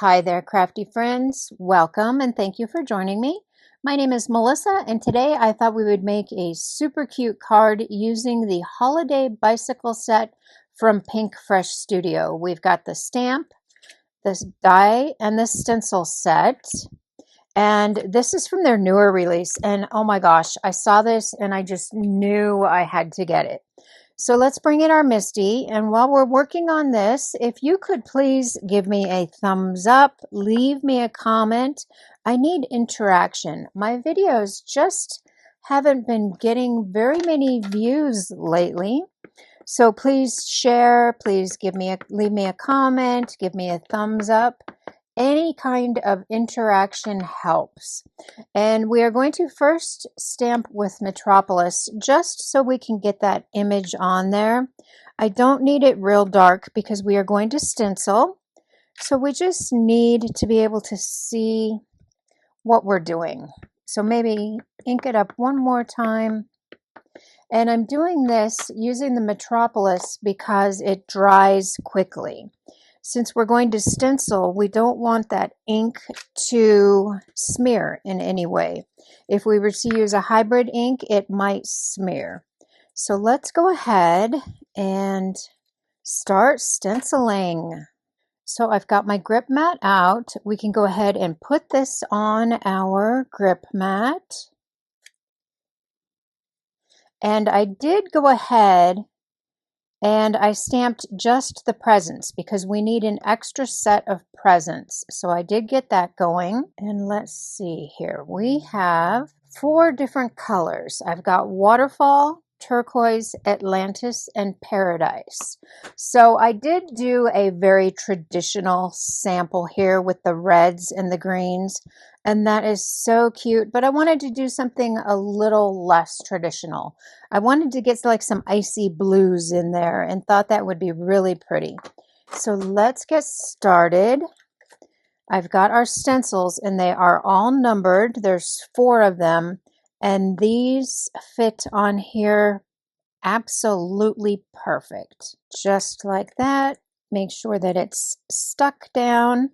Hi there, crafty friends. Welcome and thank you for joining me. My name is Melissa, and today I thought we would make a super cute card using the holiday bicycle set from Pink Fresh Studio. We've got the stamp, the die, and the stencil set. And this is from their newer release. And oh my gosh, I saw this and I just knew I had to get it. So let's bring in our Misti, and while we're working on this, if you could please give me a thumbs up, leave me a comment. I need interaction. My videos just haven't been getting very many views lately. So please share, please leave me a comment, give me a thumbs up. Any kind of interaction helps. And we are going to first stamp with Metropolis just so we can get that image on there. I don't need it real dark because we are going to stencil. So we just need to be able to see what we're doing. So maybe ink it up one more time. And I'm doing this using the Metropolis because it dries quickly. Since we're going to stencil, we don't want that ink to smear in any way. If we were to use a hybrid ink, it might smear. So let's go ahead and start stenciling. So I've got my grip mat out. We can go ahead and put this on our grip mat. And I did go ahead and I stamped just the presents because we need an extra set of presents. So I did get that going. And let's see here. We have 4 different colors. I've got Waterfall, Turquoise, Atlantis, and Paradise. So I did do a very traditional sample here with the reds and the greens. And that is so cute, but I wanted to do something a little less traditional. I wanted to get like some icy blues in there and thought that would be really pretty. So let's get started. I've got our stencils and they are all numbered. There's 4 of them, and these fit on here absolutely perfect. Just like that. Make sure that it's stuck down.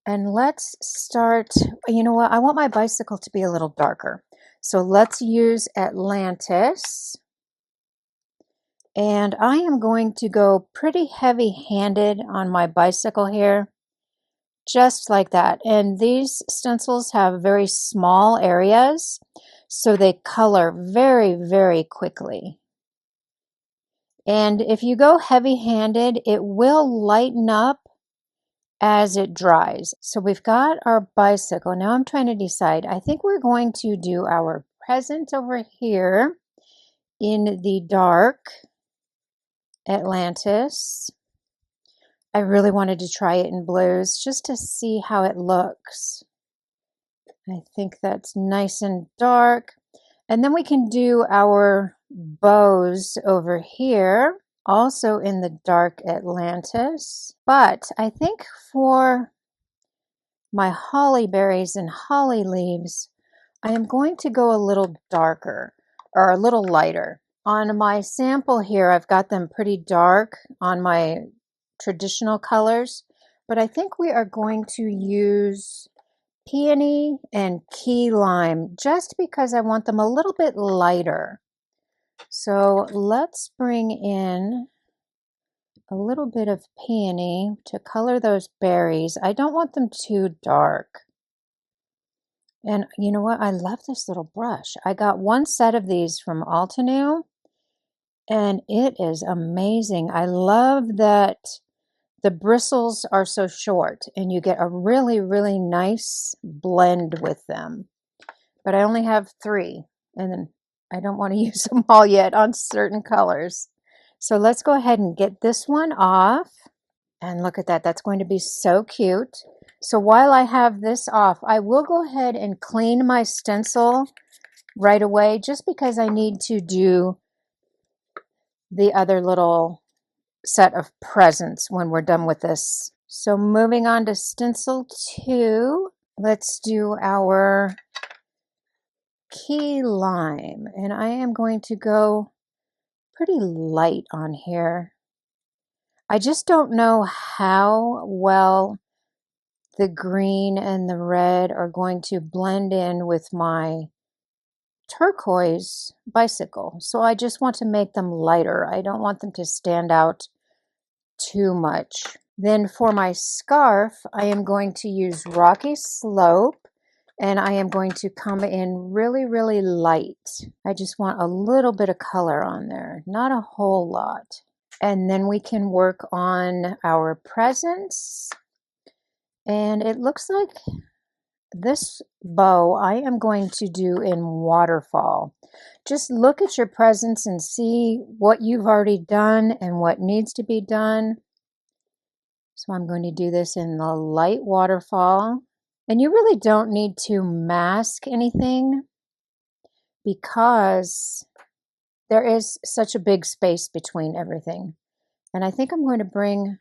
And let's start, you know what, I want my bicycle to be a little darker. So let's use Atlantis. And I am going to go pretty heavy-handed on my bicycle here. Just like that. And these stencils have very small areas, so they color very, very quickly. And if you go heavy-handed, it will lighten up as it dries. So we've got our bicycle. Now I'm trying to decide. I think we're going to do our present over here in the dark Atlantis. I really wanted to try it in blues just to see how it looks. I think that's nice and dark. And then we can do our bows over here, also in the dark Atlantis. But I think for my holly berries and holly leaves, I am going to go a little darker or a little lighter. On my sample here, I've got them pretty dark on my traditional colors, but I think we are going to use peony and key lime just because I want them a little bit lighter. So let's bring in a little bit of peony to color those berries. I don't want them too dark. And you know what? I love this little brush. I got 1 set of these from Altenew, and it is amazing. I love that the bristles are so short, and you get a really, really nice blend with them. But I only have 3, and then I don't want to use them all yet on certain colors. So let's go ahead and get this one off. And look at that. That's going to be so cute. So while I have this off, I will go ahead and clean my stencil right away just because I need to do the other little set of presents when we're done with this. So moving on to stencil 2, let's do our key lime. And I am going to go pretty light on here. I just don't know how well the green and the red are going to blend in with my turquoise bicycle. So I just want to make them lighter. I don't want them to stand out too much. Then for my scarf, I am going to use Rocky Slope, and I am going to come in really, really light. I just want a little bit of color on there, not a whole lot. And then we can work on our presents. And it looks like this bow I am going to do in waterfall. Just look at your presents and see what you've already done and what needs to be done. So I'm going to do this in the light waterfall. And you really don't need to mask anything because there is such a big space between everything. And I think I'm going to bring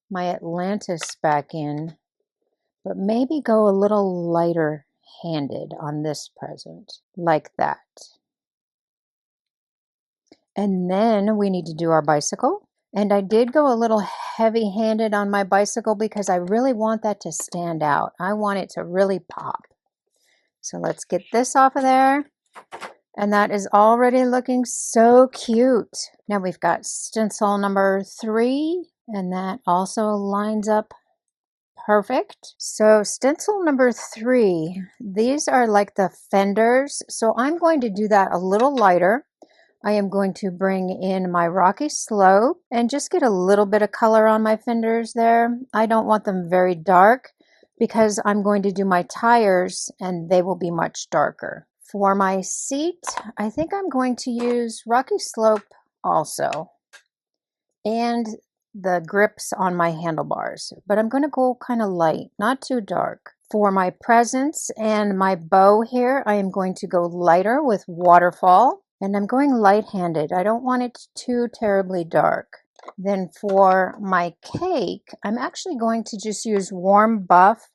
my Atlantis back in, but maybe go a little lighter handed on this present, like that. And then we need to do our bicycle. And I did go a little heavy-handed on my bicycle because I really want that to stand out. I want it to really pop. So let's get this off of there. And that is already looking so cute. Now we've got stencil number 3, and that also lines up perfect. So stencil number 3, these are like the fenders. So I'm going to do that a little lighter. I am going to bring in my Rocky Slope and just get a little bit of color on my fenders there. I don't want them very dark because I'm going to do my tires and they will be much darker. For my seat, I think I'm going to use Rocky Slope also, and the grips on my handlebars, but I'm going to go kind of light, not too dark. For my presents and my bow here, I am going to go lighter with waterfall. And I'm going light-handed. I don't want it too terribly dark. Then for my cake, I'm actually going to just use warm buff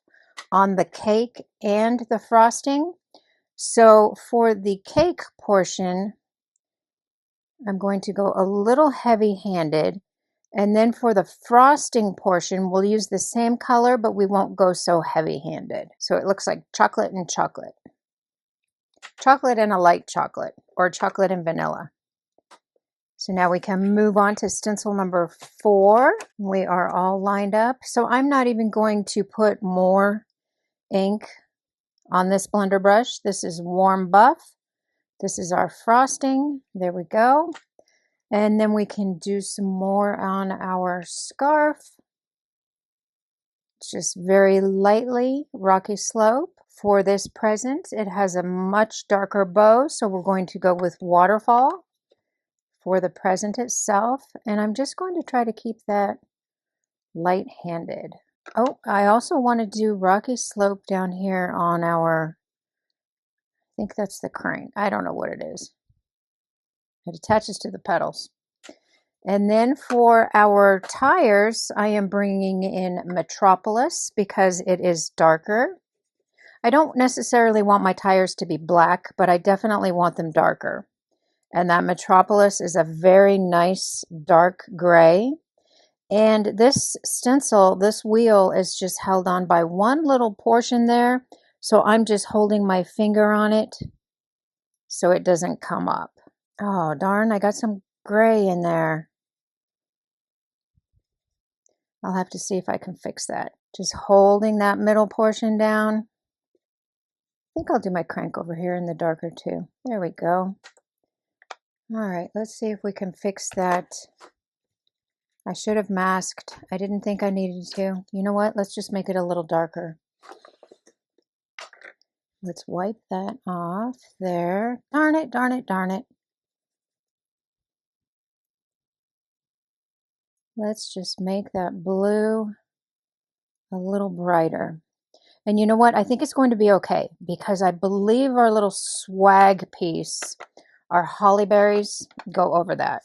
on the cake and the frosting. So for the cake portion, I'm going to go a little heavy-handed. And then for the frosting portion, we'll use the same color, but we won't go so heavy-handed. So it looks like chocolate and chocolate. Chocolate and a light chocolate, or chocolate and vanilla. So now we can move on to stencil number 4. We are all lined up. So I'm not even going to put more ink on this blender brush. This is warm buff. This is our frosting. There we go. And then we can do some more on our scarf. Just very lightly, Rocky Slope. For this present, it has a much darker bow, so we're going to go with waterfall for the present itself. And I'm just going to try to keep that light-handed. Oh, I also want to do Rocky Slope down here on our, I think that's the crank. I don't know what it is. It attaches to the pedals. And then for our tires, I am bringing in Metropolis because it is darker. I don't necessarily want my tires to be black, but I definitely want them darker. And that Metropolis is a very nice dark gray. And this stencil, this wheel is just held on by one little portion there. So I'm just holding my finger on it so it doesn't come up. Oh, darn, I got some gray in there. I'll have to see if I can fix that. Just holding that middle portion down. I think I'll do my crank over here in the darker too. There we go. All right, let's see if we can fix that. I should have masked. I didn't think I needed to. You know what? Let's just make it a little darker. Let's wipe that off there. Darn it, darn it, darn it. Let's just make that blue a little brighter. And you know what? I think it's going to be okay because I believe our little swag piece, our holly berries, go over that.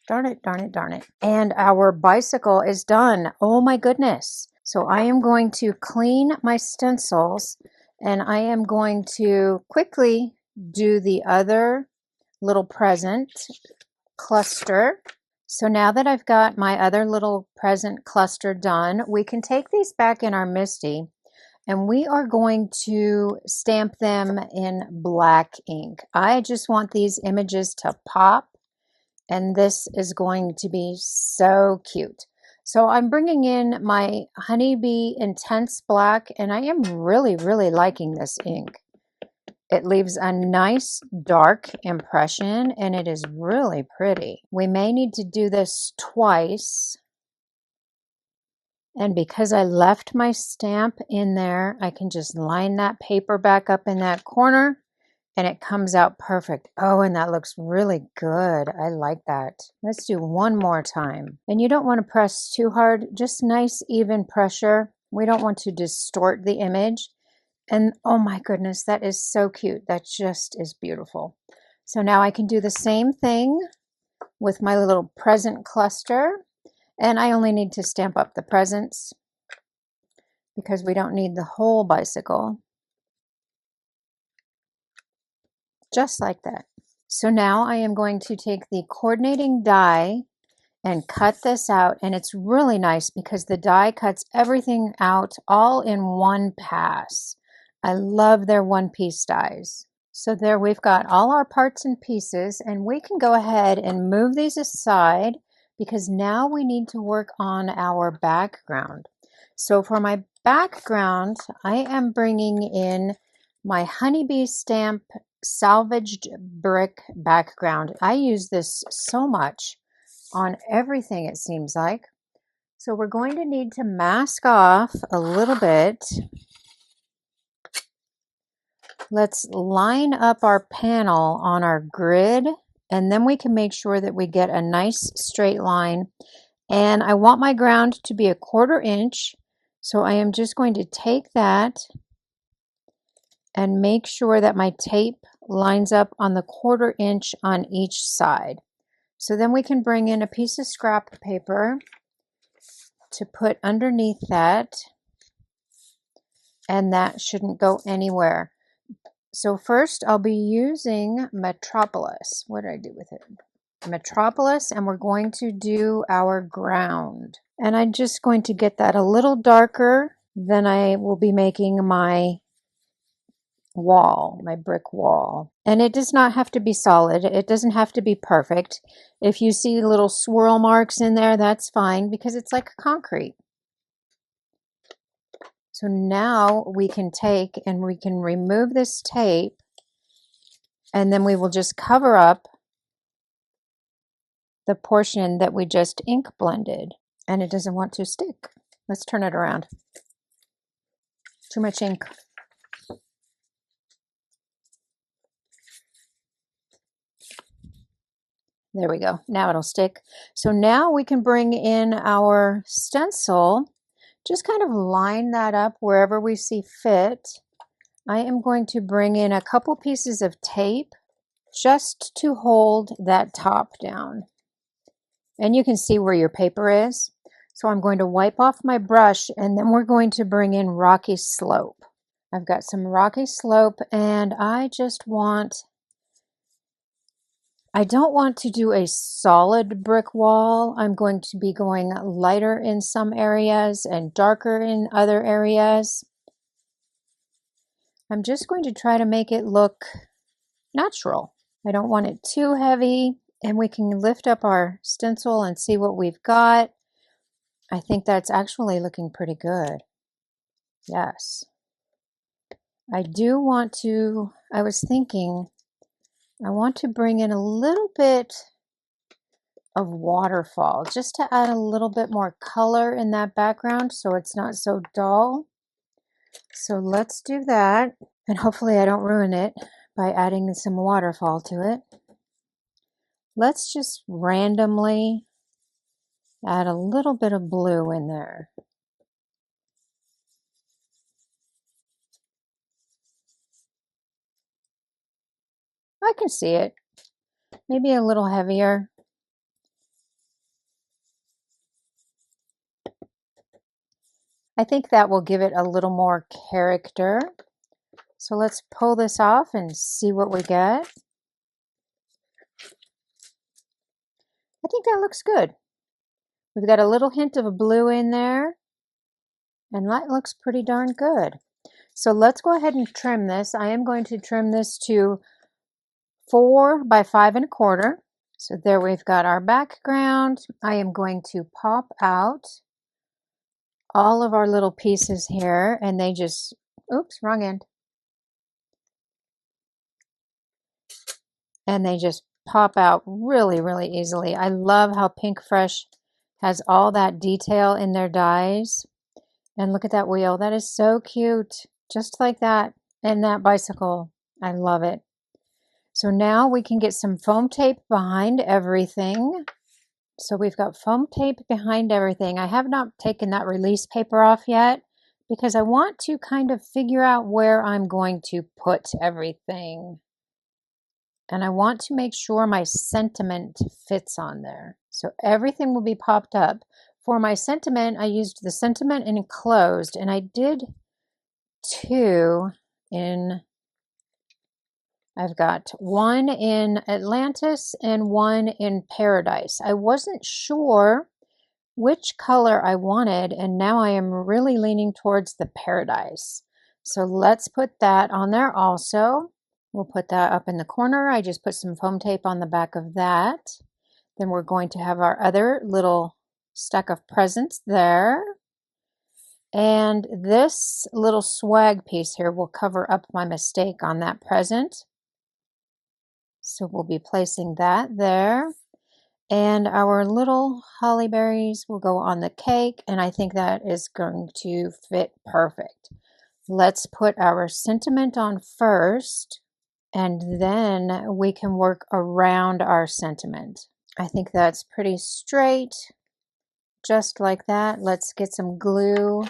Darn it, darn it, darn it. And our bicycle is done. Oh my goodness. So I am going to clean my stencils and I am going to quickly do the other little present cluster. So now that I've got my other little present cluster done, we can take these back in our Misti and we are going to stamp them in black ink. I just want these images to pop, and this is going to be so cute. So I'm bringing in my Honeybee Intense Black, and I am really, really liking this ink. It leaves a nice dark impression, and it is really pretty. We may need to do this twice. And because I left my stamp in there, I can just line that paper back up in that corner and it comes out perfect. Oh, and that looks really good. I like that. Let's do one more time. And you don't want to press too hard, just nice even pressure. We don't want to distort the image. And oh my goodness, that is so cute. That just is beautiful. So now I can do the same thing with my little present cluster. And I only need to stamp up the presents because we don't need the whole bicycle. Just like that. So now I am going to take the coordinating die and cut this out. And it's really nice because the die cuts everything out all in one pass. I love their one-piece dies. So there we've got all our parts and pieces, and we can go ahead and move these aside because now we need to work on our background. So for my background, I am bringing in my Honeybee Stamp Salvaged Brick background. I use this so much on everything, it seems like. So we're going to need to mask off a little bit. Let's line up our panel on our grid, and then we can make sure that we get a nice straight line. And I want my ground to be 1/4 inch. So I am just going to take that and make sure that my tape lines up on the 1/4 inch on each side. So then we can bring in a piece of scrap paper to put underneath that, and that shouldn't go anywhere. So first I'll be using Metropolis. What did I do with it? Metropolis, and we're going to do our ground. And I'm just going to get that a little darker than I will be making my wall, my brick wall. And it does not have to be solid. It doesn't have to be perfect. If you see little swirl marks in there, that's fine because it's like concrete. So now we can take and we can remove this tape, and then we will just cover up the portion that we just ink blended, and it doesn't want to stick. Let's turn it around. Too much ink. There we go. Now it'll stick. So now we can bring in our stencil. Just kind of line that up wherever we see fit. I am going to bring in a couple pieces of tape just to hold that top down. And you can see where your paper is. So I'm going to wipe off my brush, and then we're going to bring in Rocky Slope. I've got some Rocky Slope, and I don't want to do a solid brick wall. I'm going to be going lighter in some areas and darker in other areas. I'm just going to try to make it look natural. I don't want it too heavy, and we can lift up our stencil and see what we've got. I think that's actually looking pretty good. Yes. I was thinking, I want to bring in a little bit of waterfall just to add a little bit more color in that background so it's not so dull. So let's do that, and hopefully I don't ruin it by adding some waterfall to it. Let's just randomly add a little bit of blue in there. I can see it. Maybe a little heavier. I think that will give it a little more character. So let's pull this off and see what we get. I think that looks good. We've got a little hint of a blue in there, and that looks pretty darn good. So let's go ahead and trim this. I am going to trim this to 4 by 5 1/4. So there we've got our background. I am going to pop out all of our little pieces here, and they just, oops, wrong end. And they just pop out really, really easily. I love how Pink Fresh has all that detail in their dies. And look at that wheel. That is so cute. Just like that. And that bicycle. I love it. So now we can get some foam tape behind everything. So we've got foam tape behind everything. I have not taken that release paper off yet because I want to kind of figure out where I'm going to put everything. And I want to make sure my sentiment fits on there. So everything will be popped up. For my sentiment, I used the sentiment enclosed, and I did 2 in, I've got 1 in Atlantis and 1 in Paradise. I wasn't sure which color I wanted, and now I am really leaning towards the Paradise. So let's put that on there also. We'll put that up in the corner. I just put some foam tape on the back of that. Then we're going to have our other little stack of presents there. And this little swag piece here will cover up my mistake on that present. So we'll be placing that there. And our little holly berries will go on the cake, and I think that is going to fit perfect. Let's put our sentiment on first, and then we can work around our sentiment. I think that's pretty straight, just like that. Let's get some glue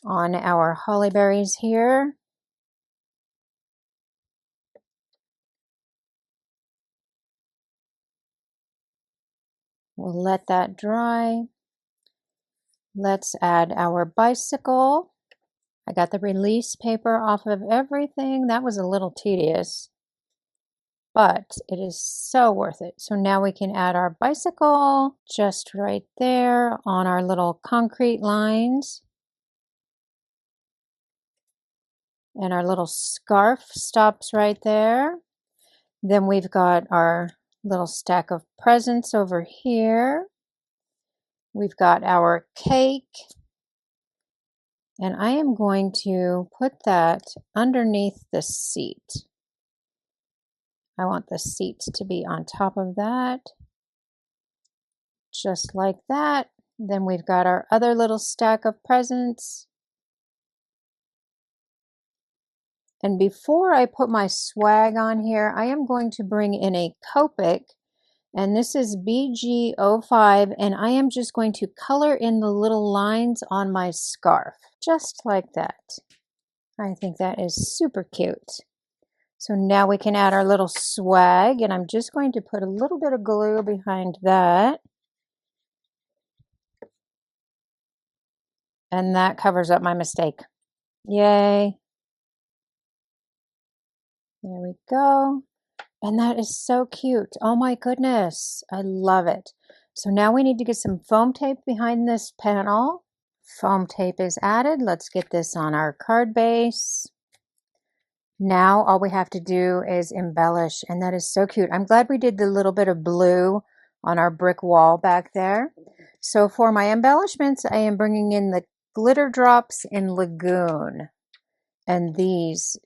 on our holly berries here. We'll let that dry. Let's add our bicycle. I got the release paper off of everything. That was a little tedious, but it is so worth it. So now we can add our bicycle just right there on our little concrete lines. And our little scarf stops right there. Then we've got our little stack of presents over here. We've got our cake. And I am going to put that underneath the seat. I want the seat to be on top of that. Just like that. Then we've got our other little stack of presents. And before I put my swag on here, I am going to bring in a Copic, and this is BG05, and I am just going to color in the little lines on my scarf, just like that. I think that is super cute. So now we can add our little swag, and I'm just going to put a little bit of glue behind that. And that covers up my mistake. Yay. There we go. And that is so cute. Oh my goodness. I love it. So now we need to get some foam tape behind this panel. Foam tape is added. Let's get this on our card base. Now all we have to do is embellish, and that is so cute. I'm glad we did the little bit of blue on our brick wall back there. So for my embellishments, I am bringing in the glitter drops in Lagoon. And these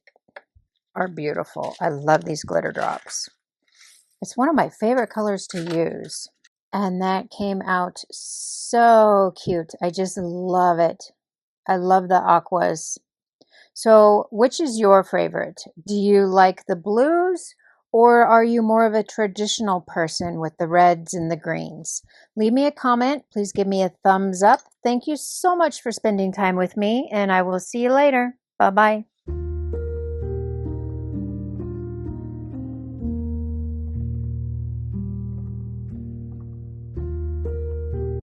are beautiful. I love these glitter drops. It's one of my favorite colors to use. And that came out so cute. I just love it. I love the aquas. So which is your favorite? Do you like the blues, or are you more of a traditional person with the reds and the greens? Leave me a comment. Please give me a thumbs up. Thank you so much for spending time with me, and I will see you later. Bye-bye.